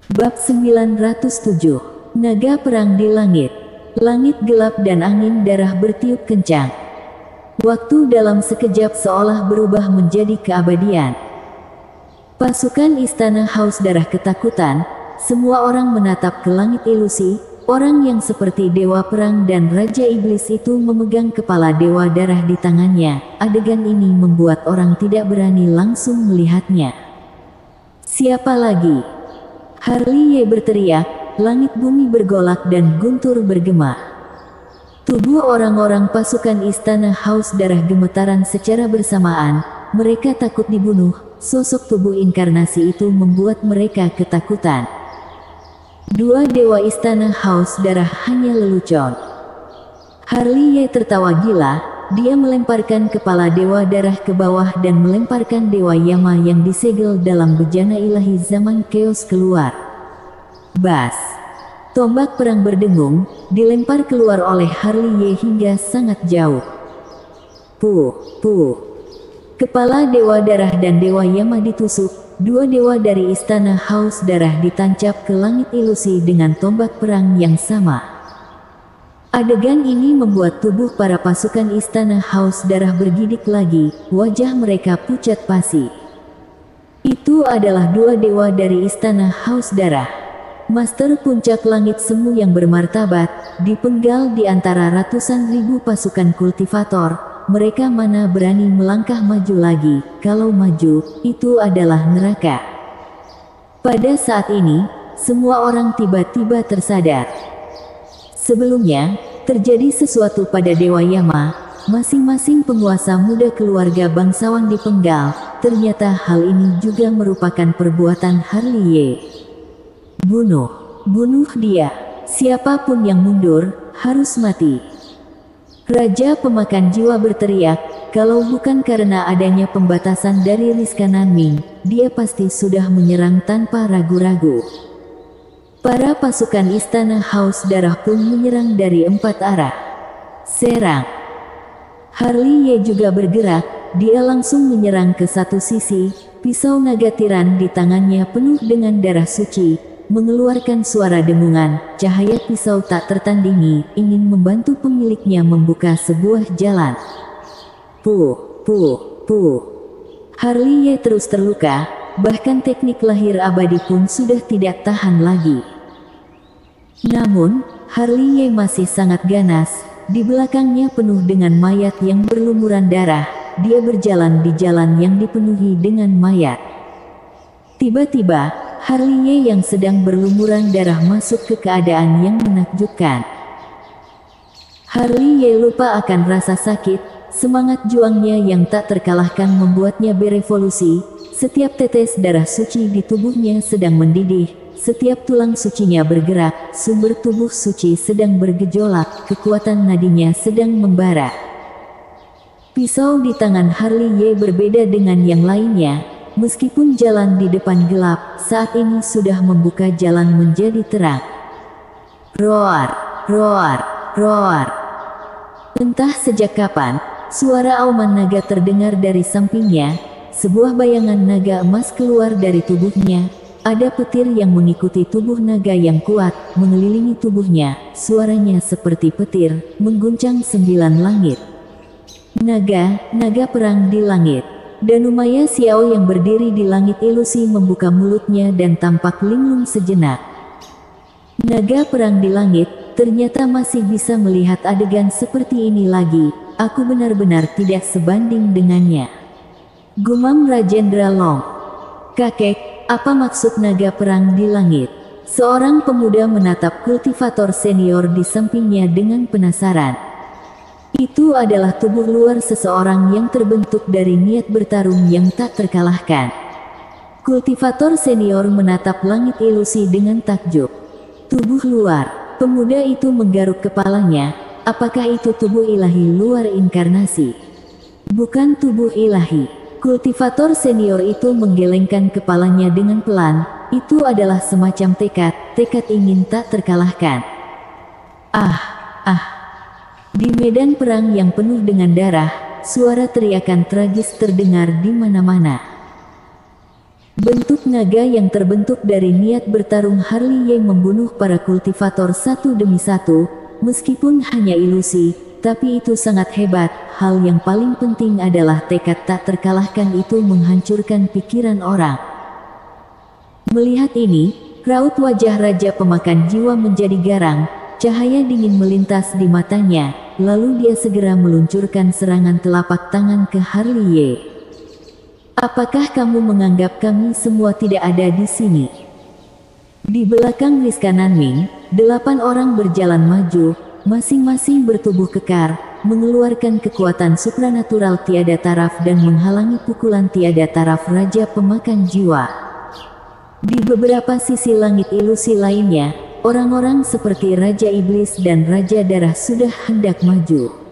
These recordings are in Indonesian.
Bab 907. Naga Perang di Langit. Langit gelap dan angin darah bertiup kencang. Waktu dalam sekejap seolah berubah menjadi keabadian. Pasukan istana haus darah ketakutan. Semua orang menatap ke langit ilusi. Orang yang seperti dewa perang dan raja iblis itu memegang kepala dewa darah di tangannya. Adegan ini membuat orang tidak berani langsung melihatnya. Siapa lagi? Harley berteriak. Langit bumi bergolak dan guntur bergema. Tubuh orang-orang pasukan istana haus darah gemetaran secara bersamaan. Mereka takut dibunuh. Sosok tubuh inkarnasi itu membuat mereka ketakutan. Dua dewa istana haus darah hanya lelucon. Harley tertawa gila. Dia melemparkan kepala dewa darah ke bawah dan melemparkan dewa Yama yang disegel dalam bejana ilahi zaman chaos keluar. Bas. Tombak perang berdengung, dilempar keluar oleh Harley hingga sangat jauh. Puh. Kepala dewa darah dan dewa Yama ditusuk. Dua dewa dari istana haus darah ditancap ke langit ilusi dengan tombak perang yang sama. Adegan ini membuat tubuh para pasukan istana haus darah bergidik lagi. Wajah mereka pucat pasi. Itu adalah dua dewa dari istana haus darah. Master puncak langit semu yang bermartabat, dipenggal di antara ratusan ribu pasukan kultivator. Mereka mana berani melangkah maju lagi. Kalau maju, itu adalah neraka. Pada saat ini, semua orang tiba-tiba tersadar. Sebelumnya, terjadi sesuatu pada Dewa Yama. Masing-masing penguasa muda keluarga bangsawan dipenggal. Ternyata hal ini juga merupakan perbuatan Harley. Bunuh dia. Siapapun yang mundur, harus mati. Raja pemakan jiwa berteriak, kalau bukan karena adanya pembatasan dari Rizka Nanming, dia pasti sudah menyerang tanpa ragu-ragu. Para pasukan istana haus darah pun menyerang dari 4 arah. Serang. Harley juga bergerak, dia langsung menyerang ke satu sisi, pisau naga tiran di tangannya penuh dengan darah suci. Mengeluarkan suara dengungan, cahaya pisau tak tertandingi, ingin membantu pemiliknya membuka sebuah jalan. Puh. Harley terus terluka, bahkan teknik lahir abadi pun sudah tidak tahan lagi. Namun, Harley masih sangat ganas, di belakangnya penuh dengan mayat yang berlumuran darah, dia berjalan di jalan yang dipenuhi dengan mayat. Tiba-tiba, Harley yang sedang berlumuran darah masuk ke keadaan yang menakjubkan. Harley lupa akan rasa sakit, semangat juangnya yang tak terkalahkan membuatnya berevolusi. Setiap tetes darah suci di tubuhnya sedang mendidih, setiap tulang sucinya bergerak, sumber tubuh suci sedang bergejolak, kekuatan nadinya sedang membara. Pisau di tangan Harley berbeda dengan yang lainnya. Meskipun jalan di depan gelap, saat ini sudah membuka jalan menjadi terang. Roar. Entah sejak kapan, suara auman naga terdengar dari sampingnya. Sebuah bayangan naga emas keluar dari tubuhnya. Ada petir yang mengikuti tubuh naga yang kuat, mengelilingi tubuhnya. Suaranya seperti petir, mengguncang 9 langit. Naga perang di langit. Danumaya Xiao yang berdiri di langit ilusi membuka mulutnya dan tampak linglung sejenak. Naga perang di langit, ternyata masih bisa melihat adegan seperti ini lagi. Aku benar-benar tidak sebanding dengannya. Gumam Rajendra Long. Kakek, apa maksud naga perang di langit? Seorang pemuda menatap kultivator senior di sampingnya dengan penasaran. Itu adalah tubuh luar seseorang yang terbentuk dari niat bertarung yang tak terkalahkan. Kultivator senior menatap langit ilusi dengan takjub. Tubuh luar. Pemuda itu menggaruk kepalanya. Apakah itu tubuh ilahi luar inkarnasi? Bukan tubuh ilahi. Kultivator senior itu menggelengkan kepalanya dengan pelan. Itu adalah semacam tekad ingin tak terkalahkan. Di medan perang yang penuh dengan darah, suara teriakan tragis terdengar di mana-mana. Bentuk naga yang terbentuk dari niat bertarung Harley Ye membunuh para kultivator satu demi satu, meskipun hanya ilusi, tapi itu sangat hebat. Hal yang paling penting adalah tekad tak terkalahkan itu menghancurkan pikiran orang. Melihat ini, raut wajah Raja Pemakan Jiwa menjadi garang, cahaya dingin melintas di matanya, lalu dia segera meluncurkan serangan telapak tangan ke Harley Ye. Apakah kamu menganggap kami semua tidak ada di sini? Di belakang Rizka Nanming, 8 orang berjalan maju, masing-masing bertubuh kekar, mengeluarkan kekuatan supranatural tiada taraf dan menghalangi pukulan tiada taraf Raja Pemakan Jiwa. Di beberapa sisi langit ilusi lainnya, orang-orang seperti Raja Iblis dan Raja Darah sudah hendak maju.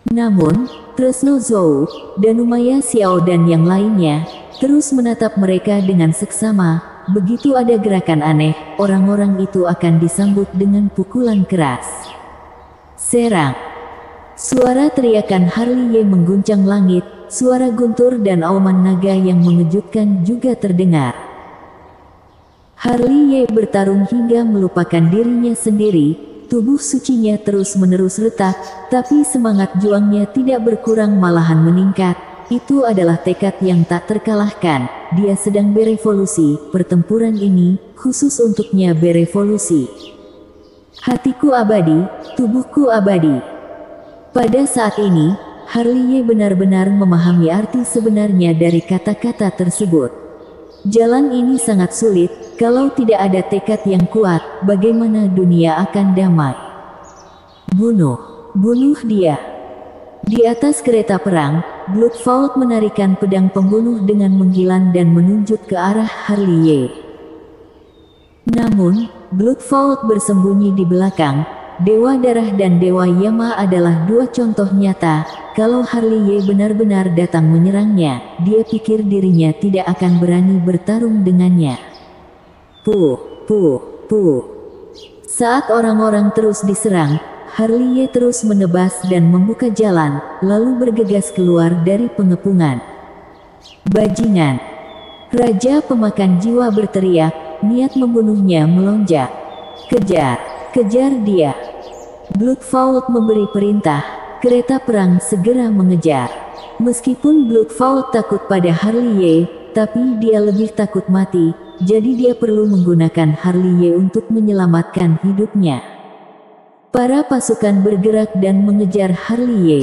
Namun, Tresno Zhou, Danumaya Xiao dan yang lainnya, terus menatap mereka dengan seksama. Begitu ada gerakan aneh, orang-orang itu akan disambut dengan pukulan keras. Serang! Suara teriakan Harley Ye mengguncang langit, suara guntur dan auman naga yang mengejutkan juga terdengar. Harley Ye bertarung hingga melupakan dirinya sendiri. Tubuh sucinya terus-menerus retak, tapi semangat juangnya tidak berkurang malahan meningkat. Itu adalah tekad yang tak terkalahkan. Dia sedang berevolusi, pertempuran ini khusus untuknya berevolusi. Hatiku abadi, tubuhku abadi. Pada saat ini, Harley Ye benar-benar memahami arti sebenarnya dari kata-kata tersebut. Jalan ini sangat sulit, kalau tidak ada tekad yang kuat, bagaimana dunia akan damai? Bunuh dia. Di atas kereta perang, Bloodfault menarikan pedang pembunuh dengan menghilang dan menunjuk ke arah Harley Ye. Namun, Bloodfault bersembunyi di belakang. Dewa Darah dan Dewa Yama adalah dua contoh nyata. Kalau Harley Ye benar-benar datang menyerangnya, dia pikir dirinya tidak akan berani bertarung dengannya. Puh. Saat orang-orang terus diserang, Harley Ye terus menebas dan membuka jalan, lalu bergegas keluar dari pengepungan. Bajingan! Raja Pemakan Jiwa berteriak, niat membunuhnya melonjak. Kejar dia! Bloodfault memberi perintah, kereta perang segera mengejar. Meskipun Bloodfault takut pada Harley Ye, tapi dia lebih takut mati, jadi dia perlu menggunakan Harley Ye untuk menyelamatkan hidupnya. Para pasukan bergerak dan mengejar Harley Ye.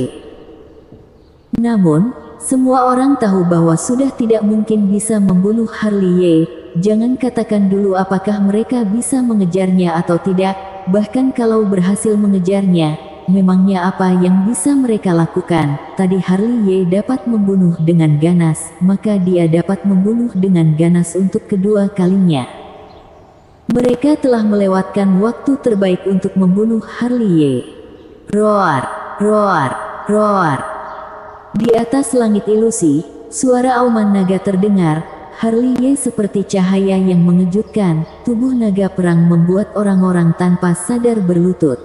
Namun, semua orang tahu bahwa sudah tidak mungkin bisa membunuh Harley Ye. Jangan katakan dulu apakah mereka bisa mengejarnya atau tidak, bahkan kalau berhasil mengejarnya, memangnya apa yang bisa mereka lakukan? Tadi Harley Ye dapat membunuh dengan ganas, maka dia dapat membunuh dengan ganas untuk kedua kalinya. Mereka telah melewatkan waktu terbaik untuk membunuh Harley Ye. Roar. Di atas langit ilusi, suara auman naga terdengar. Harley Ye seperti cahaya yang mengejutkan, tubuh naga perang membuat orang-orang tanpa sadar berlutut.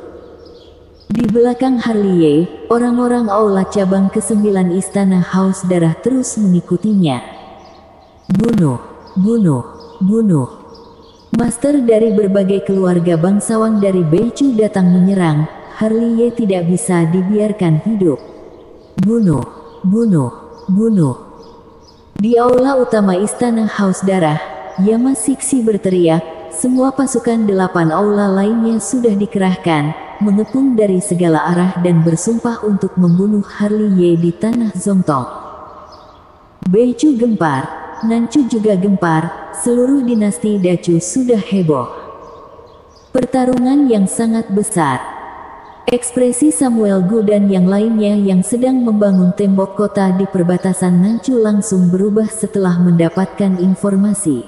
Di belakang Harley Ye, orang-orang aula cabang ke-9 Istana Haus Darah terus mengikutinya. Bunuh. Master dari berbagai keluarga bangsawan dari Beichu datang menyerang. Harley Ye tidak bisa dibiarkan hidup. Bunuh. Di aula utama Istana Haus Darah, Yama Siksi berteriak, semua pasukan 8 aula lainnya sudah dikerahkan, mengepung dari segala arah dan bersumpah untuk membunuh Harley Ye di tanah Zongtong. Beichu gempar, Nanchu juga gempar, seluruh dinasti Dachu sudah heboh. Pertarungan yang sangat besar. Ekspresi Samuel Gu dan yang lainnya yang sedang membangun tembok kota di perbatasan Nanchu langsung berubah setelah mendapatkan informasi.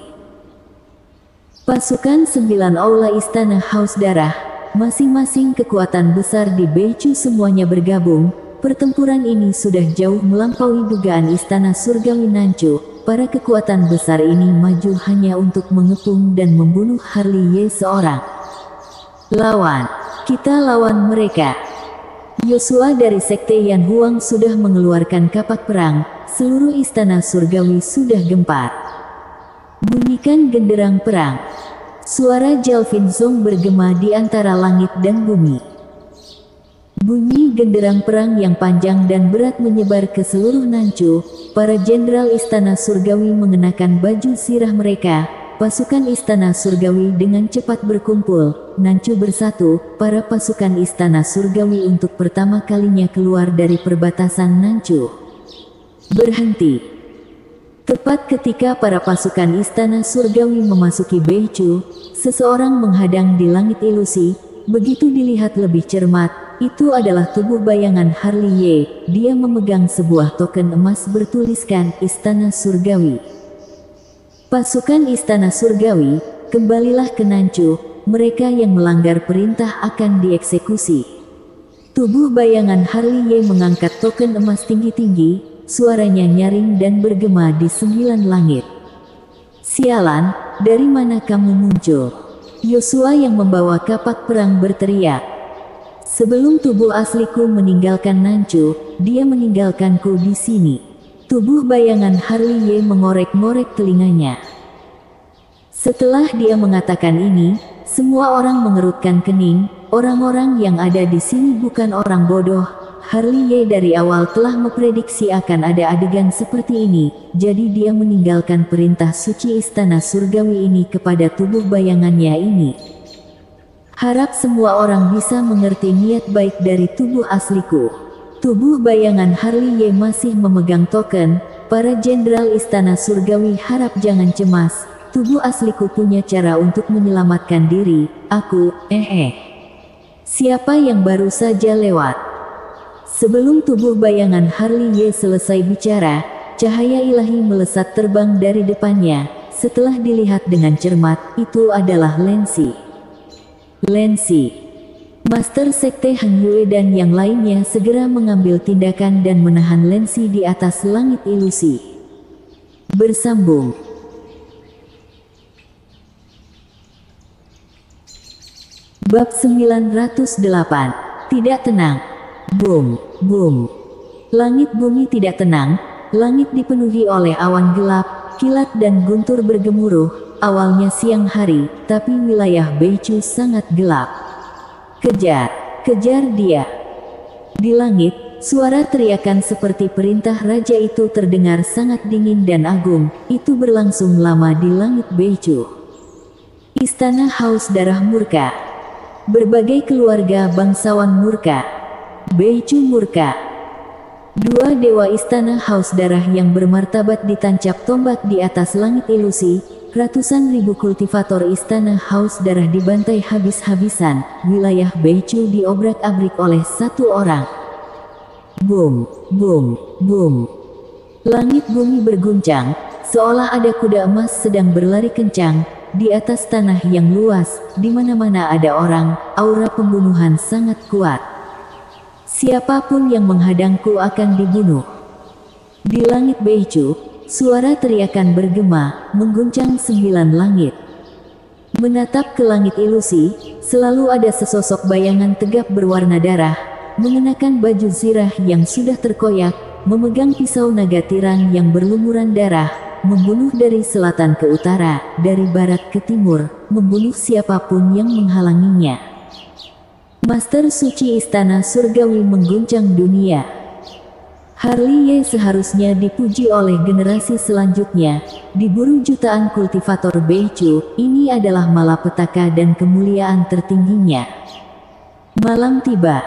Pasukan 9 aula Istana Haus Darah, masing-masing kekuatan besar di Beichu semuanya bergabung. Pertempuran ini sudah jauh melampaui dugaan Istana Surgawi Nanchu. Para kekuatan besar ini maju hanya untuk mengepung dan membunuh Harley Ye seorang. Kita lawan mereka. Yosua dari Sekte Yan Huang sudah mengeluarkan kapak perang, seluruh istana surgawi sudah gempar. Bunyikan genderang perang. Suara Jalvin Zong bergema di antara langit dan bumi. Bunyi genderang perang yang panjang dan berat menyebar ke seluruh Nanchu. Para jenderal istana surgawi mengenakan baju zirah mereka. Pasukan istana surgawi dengan cepat berkumpul. Nanchu bersatu. Para pasukan istana surgawi untuk pertama kalinya keluar dari perbatasan Nanchu. Berhenti. Tepat ketika para pasukan istana surgawi memasuki Beichu, seseorang menghadang di langit ilusi. Begitu dilihat lebih cermat, itu adalah tubuh bayangan Harley Ye. Dia memegang sebuah token emas bertuliskan Istana Surgawi. Pasukan Istana Surgawi, kembalilah ke Nanchu. Mereka yang melanggar perintah akan dieksekusi. Tubuh bayangan Harley Ye mengangkat token emas tinggi-tinggi. Suaranya nyaring dan bergema di 9 langit. Sialan, dari mana kamu muncul? Yosua yang membawa kapak perang berteriak. Sebelum tubuh asliku meninggalkan Nanchu, dia meninggalkanku di sini. Tubuh bayangan Harley Ye mengorek-ngorek telinganya. Setelah dia mengatakan ini, semua orang mengerutkan kening. Orang-orang yang ada di sini bukan orang bodoh. Harley Ye dari awal telah memprediksi akan ada adegan seperti ini, jadi dia meninggalkan perintah suci istana surgawi ini kepada tubuh bayangannya ini. Harap semua orang bisa mengerti niat baik dari tubuh asliku. Tubuh bayangan Harley Ye masih memegang token. Para jenderal istana surgawi harap jangan cemas. Tubuh asliku punya cara untuk menyelamatkan diri. Aku, Siapa yang baru saja lewat? Sebelum tubuh bayangan Harley Ye selesai bicara, cahaya ilahi melesat terbang dari depannya. Setelah dilihat dengan cermat, itu adalah Lensi. Master Sekte Han Yue dan yang lainnya segera mengambil tindakan dan menahan Lensi di atas langit ilusi. Bersambung. Bab 908. Tidak tenang. Boom, boom. Langit bumi tidak tenang. Langit dipenuhi oleh awan gelap, kilat dan guntur bergemuruh. Awalnya siang hari, tapi wilayah Beichu sangat gelap. Kejar dia. Di langit, suara teriakan seperti perintah raja itu terdengar sangat dingin dan agung. Itu berlangsung lama di langit Beichu. Istana Haus Darah Murka. Berbagai keluarga bangsawan murka. Beichu murka. Dua dewa istana Haus Darah yang bermartabat ditancap tombak di atas langit ilusi. Ratusan ribu kultivator istana Haus Darah dibantai habis-habisan. Wilayah Beichu diobrak-abrik oleh satu orang. Boom, boom, boom. Langit bumi berguncang, seolah ada kuda emas sedang berlari kencang. Di atas tanah yang luas, di mana-mana ada orang, aura pembunuhan sangat kuat. Siapapun yang menghadangku akan dibunuh. Di langit Beichu, suara teriakan bergema, mengguncang 9 langit. Menatap ke langit ilusi, selalu ada sesosok bayangan tegap berwarna darah, mengenakan baju zirah yang sudah terkoyak, memegang pisau naga tiran yang berlumuran darah, membunuh dari selatan ke utara, dari barat ke timur, membunuh siapapun yang menghalanginya. Master suci istana surgawi mengguncang dunia. Harley Ye seharusnya dipuji oleh generasi selanjutnya. Diburu jutaan kultivator Beichu, ini adalah malapetaka dan kemuliaan tertingginya. Malam tiba.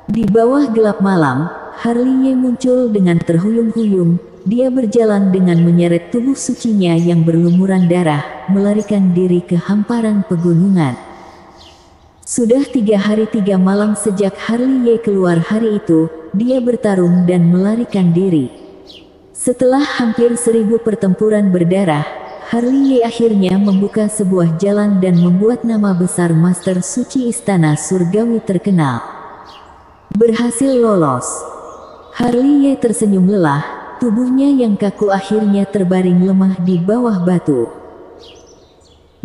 Di bawah gelap malam, Harley Ye muncul dengan terhuyung-huyung. Dia berjalan dengan menyeret tubuh sucinya yang berlumuran darah, melarikan diri ke hamparan pegunungan. Sudah 3 hari 3 malam sejak Harley Ye keluar hari itu, dia bertarung dan melarikan diri. Setelah hampir 1000 pertempuran berdarah, Harley Ye akhirnya membuka sebuah jalan dan membuat nama besar Master Suci Istana Surgawi terkenal. Berhasil lolos. Harley Ye tersenyum lelah, tubuhnya yang kaku akhirnya terbaring lemah di bawah batu.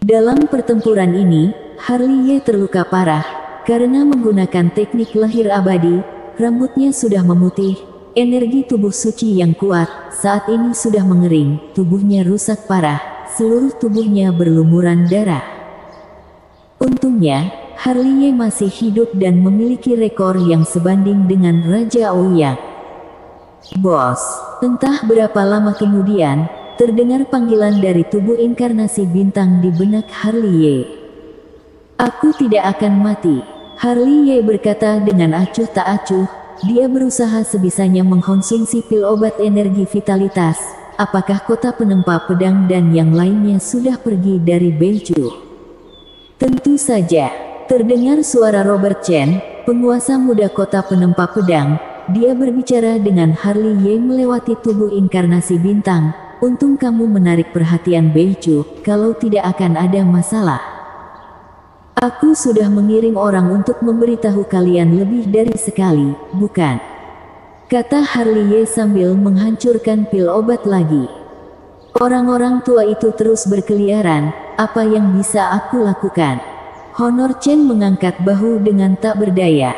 Dalam pertempuran ini, Harley Ye terluka parah, karena menggunakan teknik lahir abadi, rambutnya sudah memutih, energi tubuh suci yang kuat, saat ini sudah mengering, tubuhnya rusak parah, seluruh tubuhnya berlumuran darah. Untungnya, Harley masih hidup dan memiliki rekor yang sebanding dengan Raja Ouyang. Bos, entah berapa lama kemudian, terdengar panggilan dari tubuh inkarnasi bintang di benak Harley. Aku tidak akan mati, Harley berkata dengan acuh tak acuh. Dia berusaha sebisanya mengkonsumsi pil obat energi vitalitas. Apakah kota penempa pedang dan yang lainnya sudah pergi dari Beichu? Tentu saja. Terdengar suara Robert Chen, penguasa muda kota penempa pedang. Dia berbicara dengan Harley melewati tubuh inkarnasi bintang. Untung kamu menarik perhatian Beichu, kalau tidak akan ada masalah. Aku sudah mengirim orang untuk memberitahu kalian lebih dari sekali, bukan? Kata Harley sambil menghancurkan pil obat lagi. Orang-orang tua itu terus berkeliaran, apa yang bisa aku lakukan? Honor Chen mengangkat bahu dengan tak berdaya.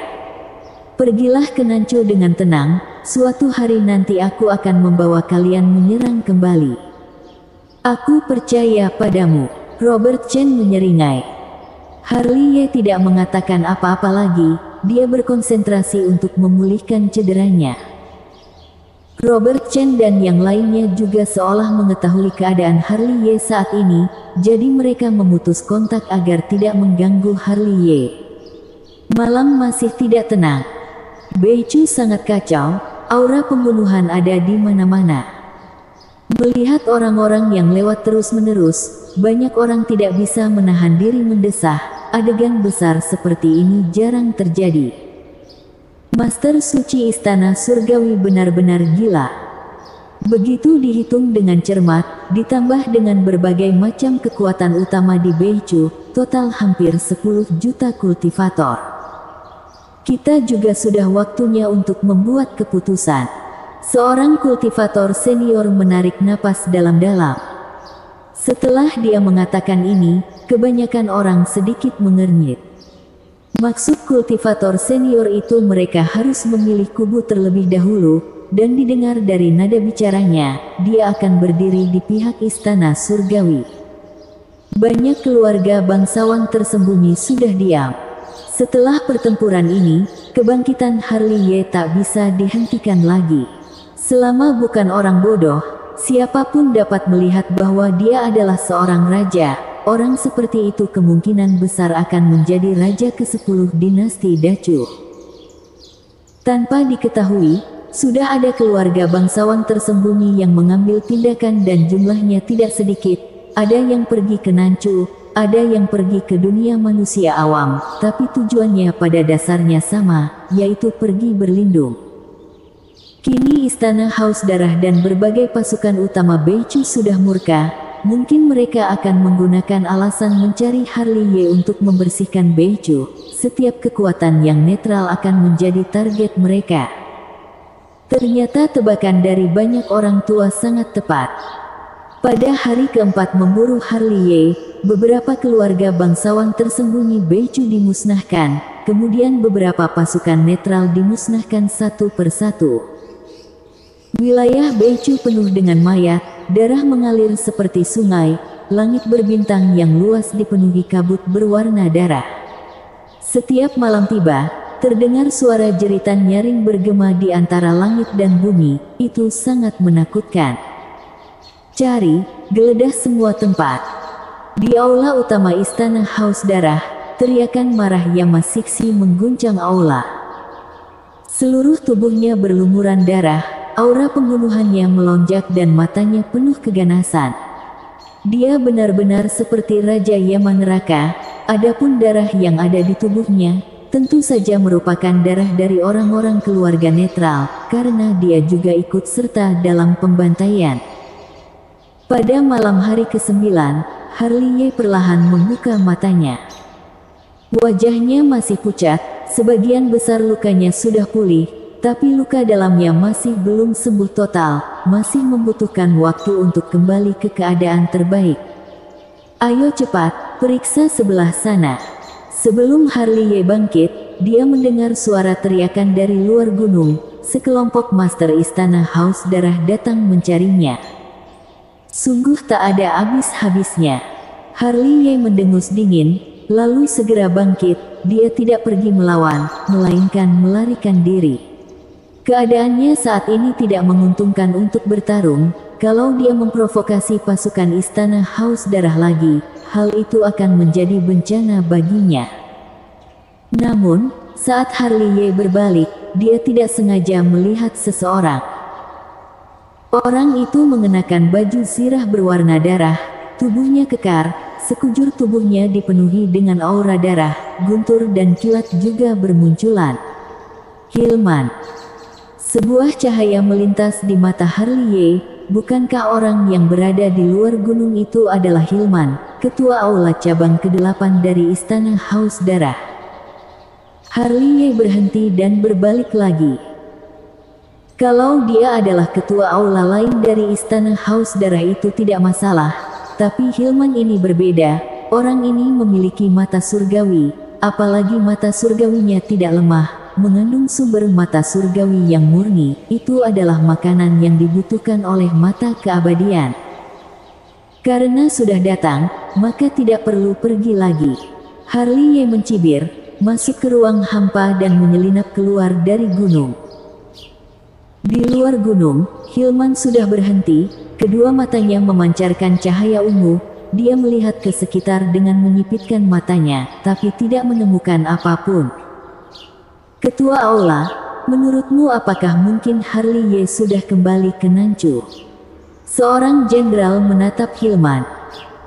Pergilah ke Nancho dengan tenang, suatu hari nanti aku akan membawa kalian menyerang kembali. Aku percaya padamu, Robert Chen menyeringai. Harley tidak mengatakan apa-apa lagi, dia berkonsentrasi untuk memulihkan cederanya. Robert Chen dan yang lainnya juga seolah mengetahui keadaan Harley saat ini, jadi mereka memutus kontak agar tidak mengganggu Harley. Malam masih tidak tenang. Beichu sangat kacau, aura pembunuhan ada di mana-mana. Melihat orang-orang yang lewat terus-menerus, banyak orang tidak bisa menahan diri mendesah. Adegan besar seperti ini jarang terjadi. Master suci istana surgawi benar-benar gila. Begitu dihitung dengan cermat, ditambah dengan berbagai macam kekuatan utama di Beichu, total hampir 10 juta kultivator. Kita juga sudah waktunya untuk membuat keputusan. Seorang kultivator senior menarik napas dalam-dalam. Setelah dia mengatakan ini, kebanyakan orang sedikit mengernyit. Maksud kultivator senior itu mereka harus memilih kubu terlebih dahulu, dan didengar dari nada bicaranya, dia akan berdiri di pihak istana surgawi. Banyak keluarga bangsawan tersembunyi sudah diam. Setelah pertempuran ini, kebangkitan Harley tak bisa dihentikan lagi. Selama bukan orang bodoh, siapapun dapat melihat bahwa dia adalah seorang raja. Orang seperti itu kemungkinan besar akan menjadi raja ke-10 dinasti Dacu. Tanpa diketahui, sudah ada keluarga bangsawan tersembunyi yang mengambil tindakan dan jumlahnya tidak sedikit. Ada yang pergi ke Nanchu, ada yang pergi ke dunia manusia awam, tapi tujuannya pada dasarnya sama, yaitu pergi berlindung. Kini istana Haus Darah dan berbagai pasukan utama Beichu sudah murka. Mungkin mereka akan menggunakan alasan mencari Harley untuk membersihkan Beichu. Setiap kekuatan yang netral akan menjadi target mereka. Ternyata tebakan dari banyak orang tua sangat tepat. Pada hari keempat memburu Harley, beberapa keluarga bangsawan tersembunyi Beichu dimusnahkan, kemudian beberapa pasukan netral dimusnahkan satu persatu. Wilayah Beichu penuh dengan mayat. Darah mengalir seperti sungai, langit berbintang yang luas dipenuhi kabut berwarna darah. Setiap malam tiba, terdengar suara jeritan nyaring bergema di antara langit dan bumi, itu sangat menakutkan. Cari, geledah semua tempat. Di aula utama istana Haus Darah, teriakan marah Yamasiksi mengguncang aula. Seluruh tubuhnya berlumuran darah. Aura pembunuhannya melonjak dan matanya penuh keganasan. Dia benar-benar seperti Raja Yama Neraka. Adapun darah yang ada di tubuhnya, tentu saja merupakan darah dari orang-orang keluarga netral, karena dia juga ikut serta dalam pembantaian. Pada malam hari ke-9, Harley perlahan membuka matanya. Wajahnya masih pucat, sebagian besar lukanya sudah pulih, tapi luka dalamnya masih belum sembuh total, masih membutuhkan waktu untuk kembali ke keadaan terbaik. Ayo cepat, periksa sebelah sana. Sebelum Harley bangkit, dia mendengar suara teriakan dari luar gunung. Sekelompok master istana Haus Darah datang mencarinya. Sungguh tak ada habis-habisnya. Harley Ye mendengus dingin, lalu segera bangkit. Dia tidak pergi melawan, melainkan melarikan diri. Keadaannya saat ini tidak menguntungkan untuk bertarung. Kalau dia memprovokasi pasukan istana haus darah lagi, hal itu akan menjadi bencana baginya. Namun, saat Harley Ye berbalik, dia tidak sengaja melihat seseorang. Orang itu mengenakan baju zirah berwarna darah, tubuhnya kekar, sekujur tubuhnya dipenuhi dengan aura darah, guntur dan kilat juga bermunculan. Hilman. Sebuah cahaya melintas di mata Harley Ye. Bukankah orang yang berada di luar gunung itu adalah Hilman, ketua aula cabang ke-8 dari Istana Haus Darah? Harley Ye berhenti dan berbalik lagi. Kalau dia adalah ketua aula lain dari Istana Haus Darah itu tidak masalah, tapi Hilman ini berbeda. Orang ini memiliki mata surgawi, apalagi mata surgawinya tidak lemah. Mengandung sumber mata surgawi yang murni, itu adalah makanan yang dibutuhkan oleh mata keabadian. Karena sudah datang, maka tidak perlu pergi lagi. Harley Ye mencibir, masuk ke ruang hampa dan menyelinap keluar dari gunung. Di luar gunung, Hilman sudah berhenti, kedua matanya memancarkan cahaya ungu. Dia melihat ke sekitar dengan menyipitkan matanya, tapi tidak menemukan apapun. Ketua aula, menurutmu apakah mungkin Harley Ye sudah kembali ke Nanchu? Seorang jenderal menatap Hilman.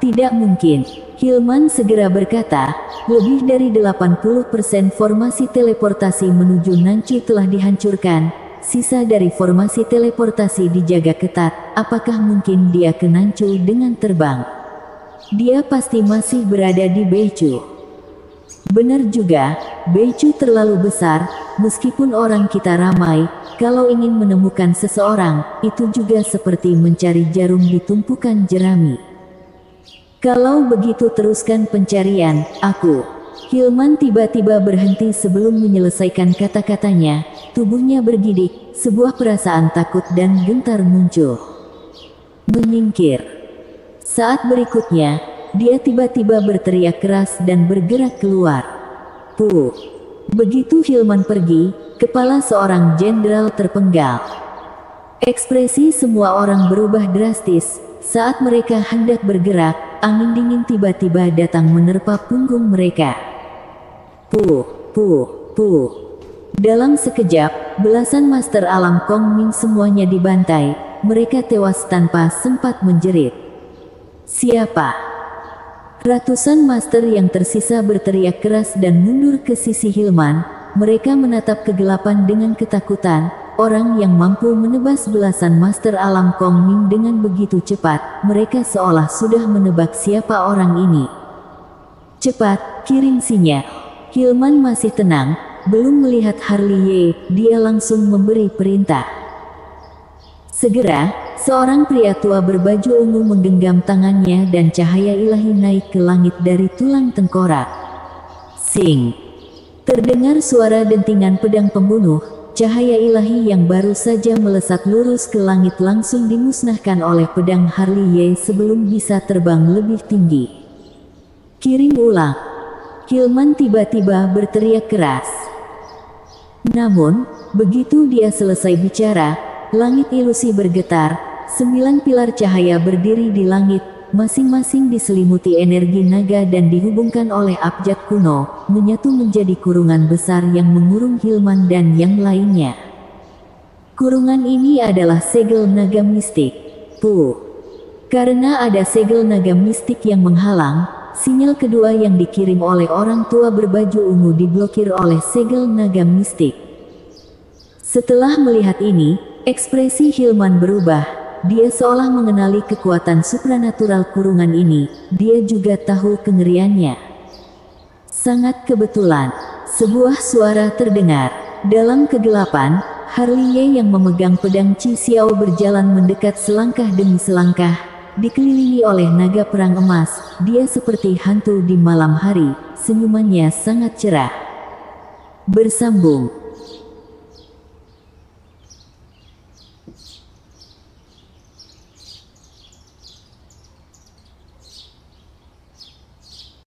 Tidak mungkin. Hilman segera berkata, lebih dari 80% formasi teleportasi menuju Nanchu telah dihancurkan. Sisa dari formasi teleportasi dijaga ketat. Apakah mungkin dia ke Nanchu dengan terbang? Dia pasti masih berada di Beichu. Benar juga, Beichu terlalu besar, meskipun orang kita ramai, kalau ingin menemukan seseorang, itu juga seperti mencari jarum di tumpukan jerami. Kalau begitu teruskan pencarian, aku. Hilman tiba-tiba berhenti sebelum menyelesaikan kata-katanya, tubuhnya bergidik, sebuah perasaan takut dan gentar muncul. Menyingkir. Saat berikutnya, dia tiba-tiba berteriak keras dan bergerak keluar. Puh! Begitu Hilman pergi, kepala seorang jenderal terpenggal. Ekspresi semua orang berubah drastis. Saat mereka hendak bergerak, angin dingin tiba-tiba datang menerpa punggung mereka. Puh! Puh! Puh! Dalam sekejap, belasan master alam Kong Ming semuanya dibantai. Mereka tewas tanpa sempat menjerit. Siapa? Ratusan master yang tersisa berteriak keras dan mundur ke sisi Hilman. Mereka menatap kegelapan dengan ketakutan. Orang yang mampu menebas belasan master alam Kong Ming dengan begitu cepat, mereka seolah sudah menebak siapa orang ini. Cepat, kirim sinyal. Hilman masih tenang, belum melihat Harley Ye, dia langsung memberi perintah. Segera, seorang pria tua berbaju ungu menggenggam tangannya dan cahaya ilahi naik ke langit dari tulang tengkorak. Sing! Terdengar suara dentingan pedang pembunuh, cahaya ilahi yang baru saja melesat lurus ke langit langsung dimusnahkan oleh pedang Harley Ye sebelum bisa terbang lebih tinggi. Kirim ulang! Hilman tiba-tiba berteriak keras. Namun, begitu dia selesai bicara, langit ilusi bergetar, 9 pilar cahaya berdiri di langit, masing-masing diselimuti energi naga dan dihubungkan oleh abjad kuno, menyatu menjadi kurungan besar yang mengurung Hilman dan yang lainnya. Kurungan ini adalah segel naga mistik. Puh! Karena ada segel naga mistik yang menghalang, sinyal kedua yang dikirim oleh orang tua berbaju ungu diblokir oleh segel naga mistik. Setelah melihat ini, ekspresi Hilman berubah. Dia seolah mengenali kekuatan supranatural kurungan ini. Dia juga tahu kengeriannya. Sangat kebetulan, sebuah suara terdengar. Dalam kegelapan, Harley Ye yang memegang pedang Chi Xiao berjalan mendekat selangkah demi selangkah. Dikelilingi oleh naga perang emas, dia seperti hantu di malam hari. Senyumannya sangat cerah. Bersambung.